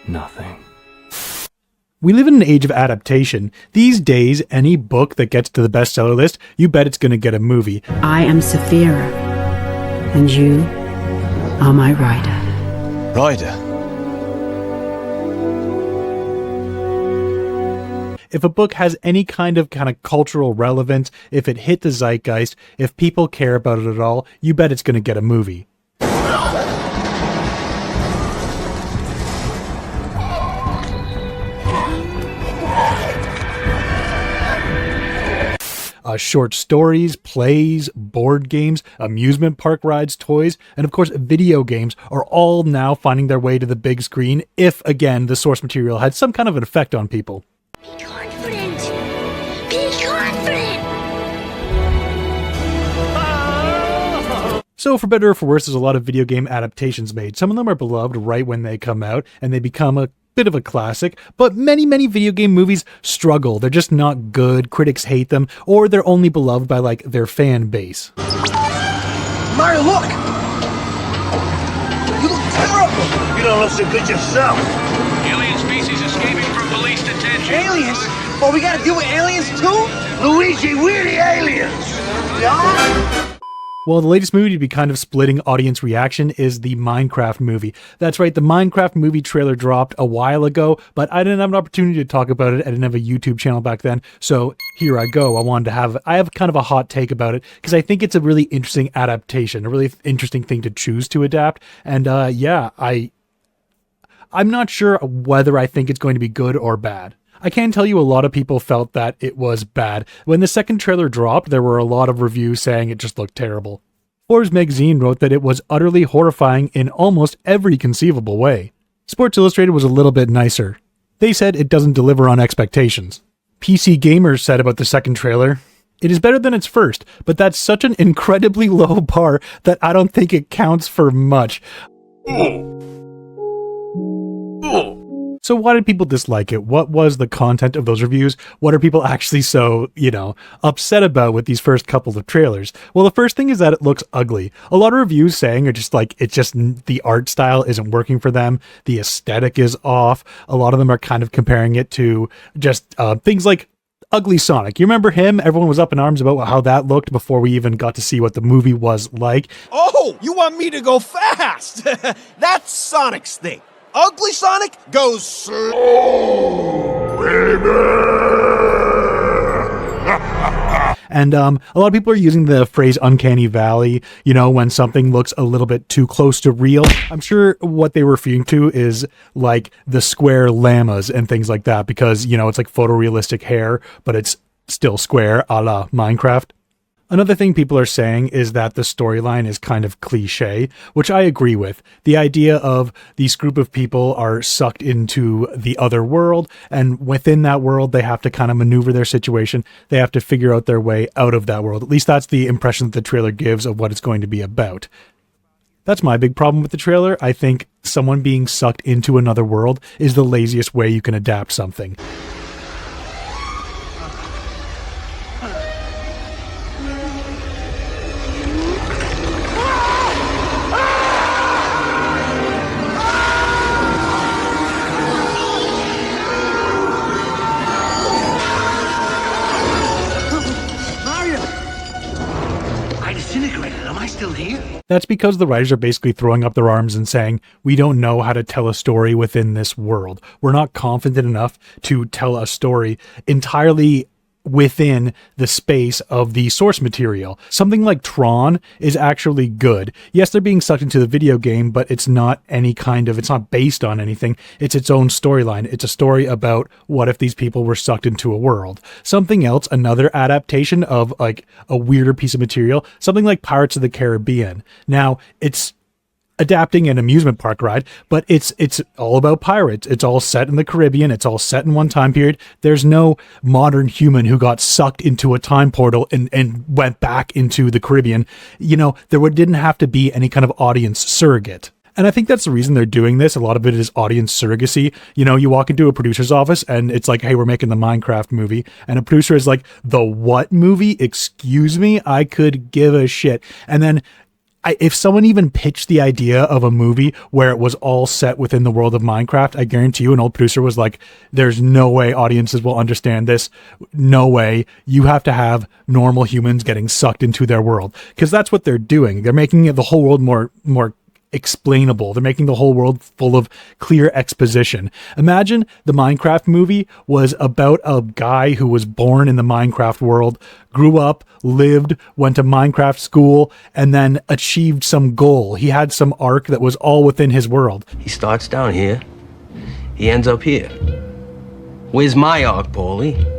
Nothing. We live in an age of adaptation. These days, any book that gets to the bestseller list, you bet it's going to get a movie. I am Saphira, and you are my rider. Rider? If a book has any kind of cultural relevance, if it hit the zeitgeist, if people care about it at all, you bet it's going to get a movie. Short stories, plays, board games, amusement park rides, toys, and of course video games are all now finding their way to the big screen if, again, the source material had some kind of an effect on people. Be confident! Be confident! So for better or for worse, there's a lot of video game adaptations made. Some of them are beloved right when they come out, and they become a bit of a classic, but many video game movies struggle. They're just not good, critics hate them, or they're only beloved by, their fan base. Mario, look! You look terrible! You don't look so good yourself. Alien species escaping from police detention. Aliens? Oh, we gotta deal with aliens too? Luigi, we're the aliens! Yeah? Well, the latest movie to be kind of splitting audience reaction is the Minecraft movie. That's right, the Minecraft movie trailer dropped a while ago, but I didn't have an opportunity to talk about it. I didn't have a YouTube channel back then, so here I go. I have kind of a hot take about it, because I think it's a really interesting adaptation, a really interesting thing to choose to adapt, and I'm not sure whether I think it's going to be good or bad. I can tell you a lot of people felt that it was bad. When the second trailer dropped, there were a lot of reviews saying it just looked terrible. Forbes magazine wrote that it was utterly horrifying in almost every conceivable way. Sports Illustrated was a little bit nicer. They said it doesn't deliver on expectations. PC Gamers said about the second trailer, "It is better than its first, but that's such an incredibly low bar that I don't think it counts for much." So why did people dislike it? What was the content of those reviews? What are people actually so, upset about with these first couple of trailers? Well, the first thing is that it looks ugly. A lot of reviews saying are just the art style isn't working for them. The aesthetic is off. A lot of them are kind of comparing it to just things like Ugly Sonic. You remember him? Everyone was up in arms about how that looked before we even got to see what the movie was like. Oh, you want me to go fast? That's Sonic's thing. Ugly Sonic goes slow, And a lot of people are using the phrase uncanny valley, when something looks a little bit too close to real. I'm sure what they were referring to is like the square llamas and things like that, because, it's like photorealistic hair, but it's still square, a la Minecraft. Another thing people are saying is that the storyline is kind of cliche, which I agree with. The idea of this group of people are sucked into the other world, and within that world, they have to kind of maneuver their situation. They have to figure out their way out of that world. At least that's the impression that the trailer gives of what it's going to be about. That's my big problem with the trailer. I think someone being sucked into another world is the laziest way you can adapt something. That's because the writers are basically throwing up their arms and saying, we don't know how to tell a story within this world. We're not confident enough to tell a story entirely within the space of the source material. Something like Tron is actually good. Yes, they're being sucked into the video game, but it's not it's not based on anything. It's its own storyline. It's a story about what if these people were sucked into a world. Something else, another adaptation of like a weirder piece of material, something like Pirates of the Caribbean. Now, it's adapting an amusement park ride, but it's all about pirates. It's all set in the Caribbean. It's all set in one time period. There's no modern human who got sucked into a time portal and went back into the Caribbean. Didn't have to be any kind of audience surrogate. And I think that's the reason they're doing this. A lot of it is audience surrogacy. You walk into a producer's office and it's like, hey, we're making the Minecraft movie. And a producer is like, the what movie? Excuse me? I could give a shit. And then if someone even pitched the idea of a movie where it was all set within the world of Minecraft, I guarantee you an old producer was like, there's no way audiences will understand this. No way. You have to have normal humans getting sucked into their world. Because that's what they're doing. They're making the whole world more explainable. They're making the whole world full of clear exposition. Imagine the Minecraft movie was about a guy who was born in the Minecraft world, grew up, lived, went to Minecraft school, and then achieved some goal. He had some arc that was all within his world. He starts down here. He ends up here. Where's my arc, Paulie?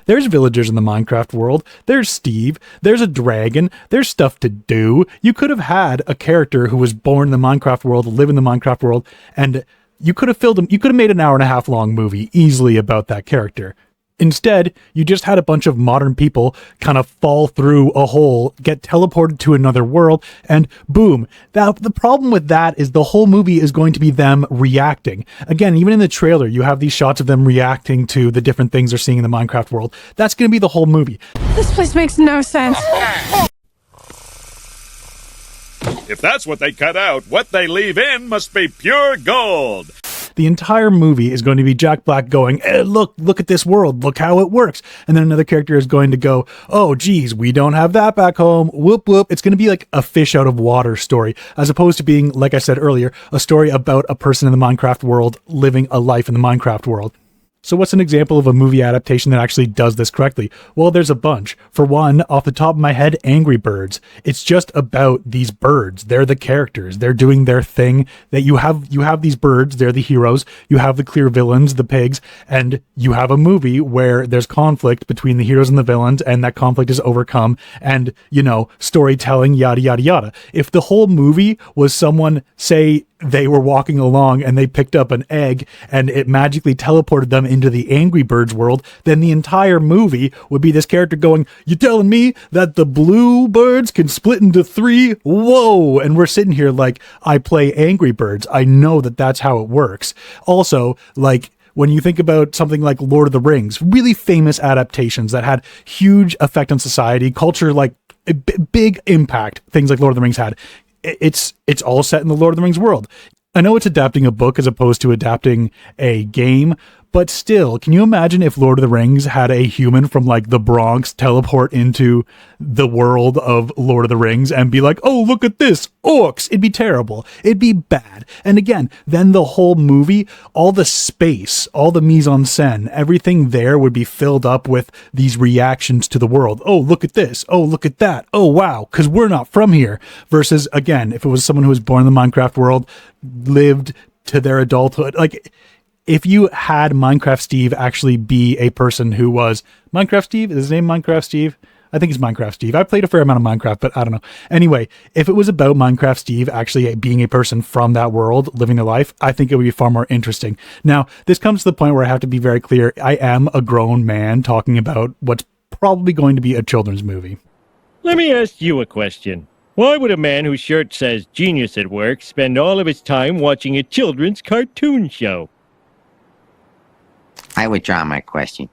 There's villagers in the Minecraft world. There's Steve. There's a dragon. There's stuff to do. You could have had a character who was born in the Minecraft world, live in the Minecraft world, and you could have filled him. You could have made an 1.5 hour long movie easily about that character. Instead, you just had a bunch of modern people kind of fall through a hole, get teleported to another world, and boom. Now, the problem with that is the whole movie is going to be them reacting. Again, even in the trailer, you have these shots of them reacting to the different things they're seeing in the Minecraft world. That's going to be the whole movie. This place makes no sense. If that's what they cut out, what they leave in must be pure gold. The entire movie is going to be Jack Black going, look at this world, look how it works. And then another character is going to go, oh, geez, we don't have that back home. Whoop, whoop. It's going to be like a fish out of water story, as opposed to being, like I said earlier, a story about a person in the Minecraft world living a life in the Minecraft world. So what's an example of a movie adaptation that actually does this correctly? Well, there's a bunch. For one, off the top of my head, Angry Birds. It's just about these birds. They're the characters. They're doing their thing. That you have these birds. They're the heroes. You have the clear villains, the pigs, and you have a movie where there's conflict between the heroes and the villains, and that conflict is overcome, and, storytelling, yada, yada, yada. If the whole movie was someone, say, they were walking along and they picked up an egg and it magically teleported them into the Angry Birds world, then the entire movie would be this character going, you telling me that the blue birds can split into 3? Whoa. And we're sitting here like, I play Angry Birds. I know that that's how it works. Also, like, when you think about something like Lord of the Rings, really famous adaptations that had huge effect on society, culture, like a big impact, things like Lord of the Rings had. It's all set in the Lord of the Rings world. I know it's adapting a book as opposed to adapting a game, but still, can you imagine if Lord of the Rings had a human from like the Bronx teleport into the world of Lord of the Rings and be like, oh, look at this, orcs? It'd be terrible. It'd be bad. And again, then the whole movie, all the space, all the mise en scène, everything there would be filled up with these reactions to the world. Oh, look at this. Oh, look at that. Oh, wow, because we're not from here. Versus, again, if it was someone who was born in the Minecraft world, lived to their adulthood, like, if you had Minecraft Steve actually be a person who was Minecraft Steve, is his name Minecraft Steve? I think it's Minecraft Steve. I played a fair amount of Minecraft, but I don't know. Anyway, if it was about Minecraft Steve actually being a person from that world, living their life, I think it would be far more interesting. Now, this comes to the point where I have to be very clear. I am a grown man talking about what's probably going to be a children's movie. Let me ask you a question. Why would a man whose shirt says genius at work spend all of his time watching a children's cartoon show? I withdraw my question.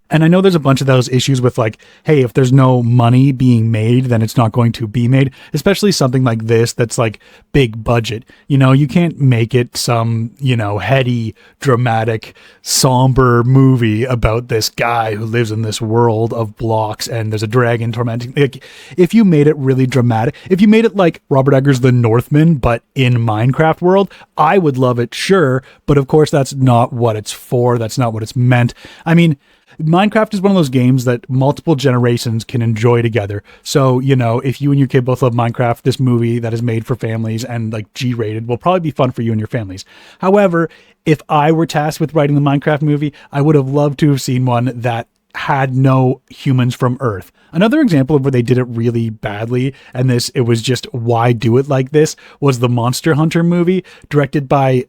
And I know there's a bunch of those issues with like, hey, if there's no money being made, then it's not going to be made, especially something like this that's like big budget. You can't make it some, heady, dramatic, somber movie about this guy who lives in this world of blocks and there's a dragon tormenting. Like, if you made it really dramatic, if you made it like Robert Eggers' The Northman, but in Minecraft world, I would love it, sure. But of course, that's not what it's for. That's not what it's meant. I mean, Minecraft is one of those games that multiple generations can enjoy together. So, if you and your kid both love Minecraft, this movie that is made for families and like G-rated will probably be fun for you and your families. However, if I were tasked with writing the Minecraft movie, I would have loved to have seen one that had no humans from Earth. Another example of where they did it really badly, and it was just, why do it like this, was the Monster Hunter movie, directed by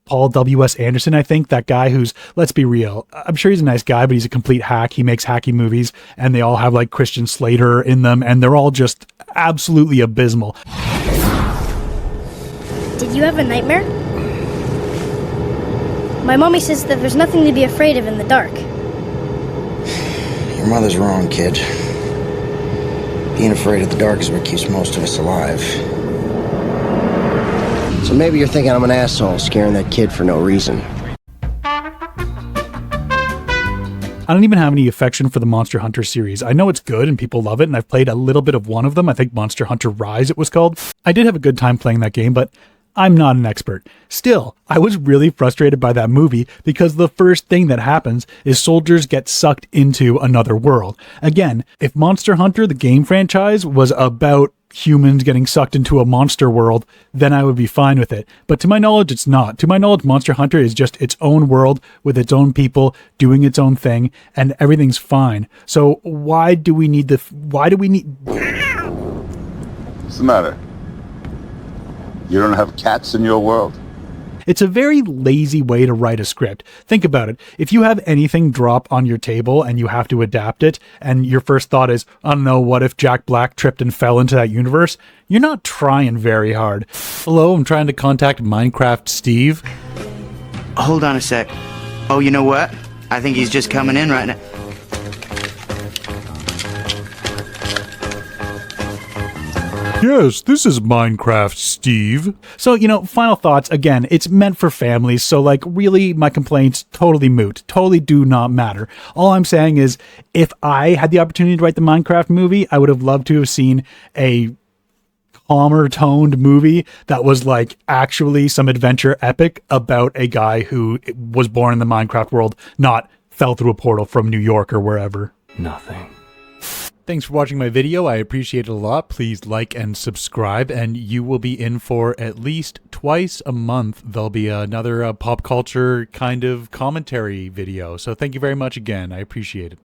Paul W.S. Anderson, I think, that guy who's, let's be real, I'm sure he's a nice guy, but he's a complete hack. He makes hacky movies, and they all have like Christian Slater in them, and they're all just absolutely abysmal. Did you have a nightmare? My mommy says that there's nothing to be afraid of in the dark. Your mother's wrong, kid. Being afraid of the dark is what keeps most of us alive. So maybe you're thinking I'm an asshole scaring that kid for no reason. I don't even have any affection for the Monster Hunter series. I know it's good and people love it, and I've played a little bit of one of them. I think Monster Hunter Rise it was called. I did have a good time playing that game, but I'm not an expert. Still, I was really frustrated by that movie because the first thing that happens is soldiers get sucked into another world. Again, if Monster Hunter, the game franchise, was about humans getting sucked into a monster world, then I would be fine with it. But to my knowledge, it's not. To my knowledge, Monster Hunter is just its own world with its own people doing its own thing, and everything's fine. So why do we need What's the matter? You don't have cats in your world? It's a very lazy way to write a script. Think about it. If you have anything drop on your table and you have to adapt it, and your first thought is, I don't know, what if Jack Black tripped and fell into that universe? You're not trying very hard. Hello, I'm trying to contact Minecraft Steve. Hold on a sec. Oh, you know what? I think he's just coming in right now. Yes, this is Minecraft Steve. So, final thoughts. Again, it's meant for families. So, really, my complaints totally moot. Totally do not matter. All I'm saying is, if I had the opportunity to write the Minecraft movie, I would have loved to have seen a calmer toned movie that was actually some adventure epic about a guy who was born in the Minecraft world, not fell through a portal from New York or wherever. Nothing. Thanks for watching my video. I appreciate it a lot. Please like and subscribe, and you will be in for at least twice a month. There'll be another pop culture kind of commentary video. So thank you very much again. I appreciate it.